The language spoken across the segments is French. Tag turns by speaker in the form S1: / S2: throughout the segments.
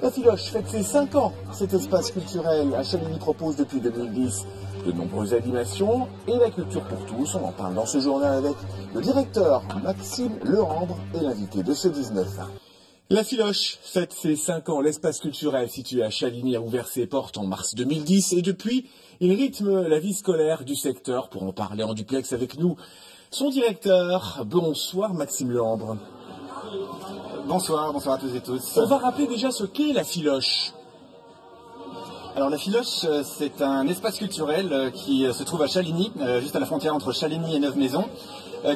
S1: La Filoche fête ses 5 ans. Cet espace culturel à Chaligny propose depuis 2010 de nombreuses animations et la culture pour tous. On en parle dans ce journal avec le directeur Maxime Leandre et l'invité de ce 19. La Filoche fête ses 5 ans. L'espace culturel situé à Chaligny a ouvert ses portes en mars 2010 et depuis, il rythme la vie scolaire du secteur. Pour en parler en duplex avec nous, son directeur. Bonsoir Maxime Leandre.
S2: Bonsoir à tous et tous.
S1: On va rappeler déjà ce qu'est la Filoche.
S2: Alors la Filoche, c'est un espace culturel qui se trouve à Chaligny, juste à la frontière entre Chaligny et Neuve-Maisons,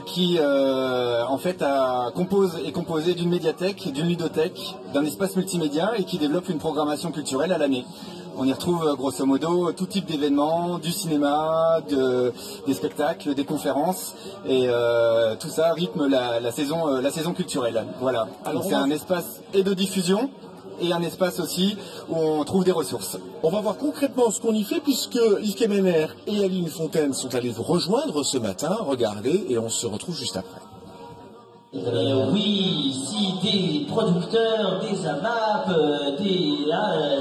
S2: qui en fait est composé d'une médiathèque, d'une ludothèque, d'un espace multimédia et qui développe une programmation culturelle à l'année. On y retrouve grosso modo tout type d'événements, du cinéma, des spectacles, des conférences et tout ça rythme la saison culturelle. Voilà. Alors c'est un espace et de diffusion et un espace aussi où on trouve des ressources.
S1: On va voir concrètement ce qu'on y fait puisque Yves Kemener et Aline Fontaine sont allés vous rejoindre ce matin. Regardez et on se retrouve juste après.
S3: Oui, ici des producteurs, des AMAP,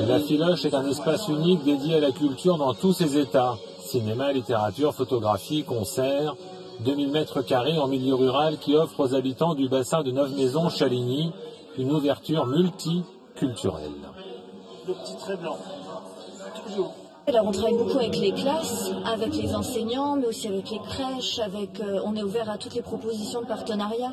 S4: La Filoche est un espace unique dédié à la culture dans tous ses états. Cinéma, littérature, photographie, concerts, 2000 mètres carrés en milieu rural qui offre aux habitants du bassin de Neuve-Maisons, Chaligny, une ouverture multiculturelle.
S1: Le petit trait blanc, toujours.
S5: Alors on travaille beaucoup avec les classes, avec les enseignants, mais aussi avec les crèches, on est ouvert à toutes les propositions de partenariat,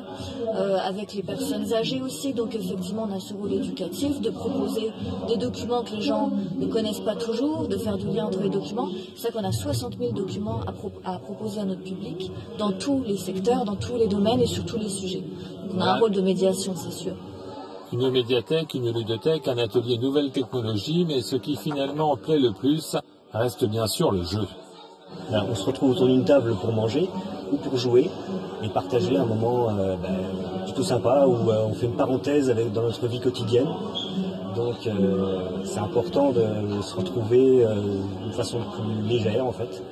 S5: avec les personnes âgées aussi, donc effectivement on a ce rôle éducatif de proposer des documents que les gens ne connaissent pas toujours, de faire du lien entre les documents. C'est ça qu'on a 60 000 documents à proposer à notre public, dans tous les secteurs, dans tous les domaines et sur tous les sujets. Donc on a un rôle de médiation, c'est sûr.
S4: Une médiathèque, une ludothèque, un atelier nouvelle technologie, mais ce qui finalement plaît le plus reste bien sûr le jeu.
S6: Là, on se retrouve autour d'une table pour manger ou pour jouer et partager un moment plutôt sympa où on fait une parenthèse dans notre vie quotidienne. Donc c'est important de se retrouver d'une façon plus légère en fait.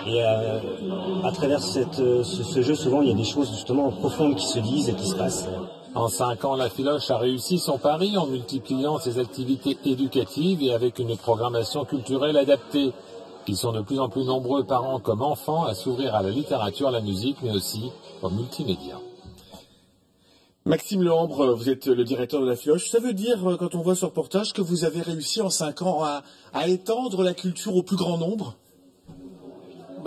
S6: Et à travers ce jeu, souvent, il y a des choses justement profondes qui se disent et qui se passent.
S4: En 5 ans, la Filoche a réussi son pari en multipliant ses activités éducatives et avec une programmation culturelle adaptée. Ils sont de plus en plus nombreux, parents comme enfants, à s'ouvrir à la littérature, à la musique, mais aussi au multimédia.
S1: Maxime Leandre, vous êtes le directeur de la Filoche. Ça veut dire, quand on voit ce reportage, que vous avez réussi en 5 ans à étendre la culture au plus grand nombre?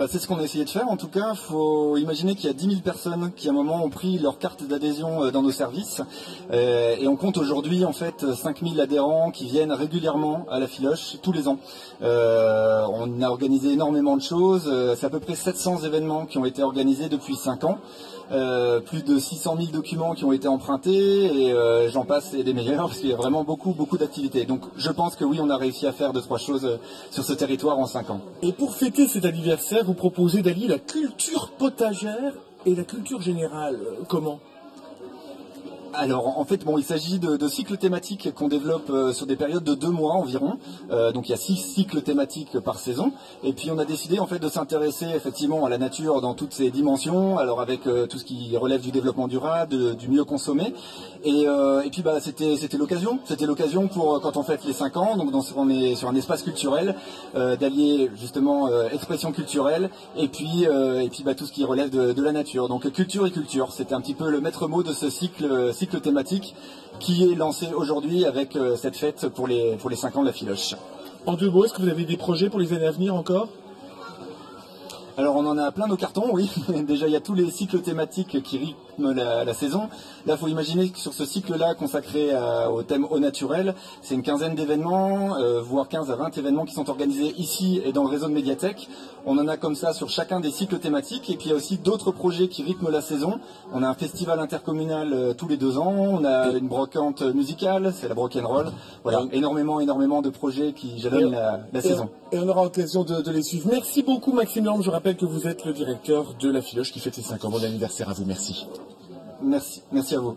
S2: C'est ce qu'on a essayé de faire. En tout cas, il faut imaginer qu'il y a 10 000 personnes qui à un moment ont pris leur carte d'adhésion dans nos services. Et on compte aujourd'hui en fait 5 000 adhérents qui viennent régulièrement à la Filoche tous les ans. On a organisé énormément de choses. C'est à peu près 700 événements qui ont été organisés depuis 5 ans. Plus de 600 000 documents qui ont été empruntés et j'en passe et des meilleurs parce qu'il y a vraiment beaucoup d'activités. Donc je pense que oui, on a réussi à faire 2-3 choses sur ce territoire en 5 ans.
S1: Et pour fêter cet anniversaire, vous proposez d'allier la culture potagère et la culture générale. Comment ?
S2: Alors en fait il s'agit de cycles thématiques qu'on développe sur des périodes de 2 mois environ. Donc il y a 6 cycles thématiques par saison. Et puis on a décidé en fait de s'intéresser effectivement à la nature dans toutes ses dimensions. Alors avec tout ce qui relève du développement durable, du mieux consommer. Et puis c'était l'occasion. C'était l'occasion pour quand on fête les 5 ans. Donc on est sur un espace culturel d'allier justement expression culturelle et puis tout ce qui relève de la nature. Donc culture et culture. C'était un petit peu le maître mot de ce cycle thématique qui est lancé aujourd'hui avec cette fête pour les 5 ans de la Filoche.
S1: En 2 mots, est-ce que vous avez des projets pour les années à venir encore ?
S2: Alors on en a plein nos cartons, oui. Déjà il y a tous les cycles thématiques qui rythment la saison. Là il faut imaginer que sur ce cycle-là consacré au thème au naturel, c'est une quinzaine d'événements, voire 15 à 20 événements qui sont organisés ici et dans le réseau de médiathèques. On en a comme ça sur chacun des cycles thématiques et puis il y a aussi d'autres projets qui rythment la saison. On a un festival intercommunal tous les 2 ans, on a une brocante musicale, c'est la Brock'n'Roll. Voilà, énormément de projets qui jalonnent la saison.
S1: Et on aura l'occasion de les suivre. Merci beaucoup Maxime Leandre. Je rappelle que vous êtes le directeur de la Filoche qui fête ses 5 ans. Bon anniversaire à vous, merci.
S2: Merci à vous.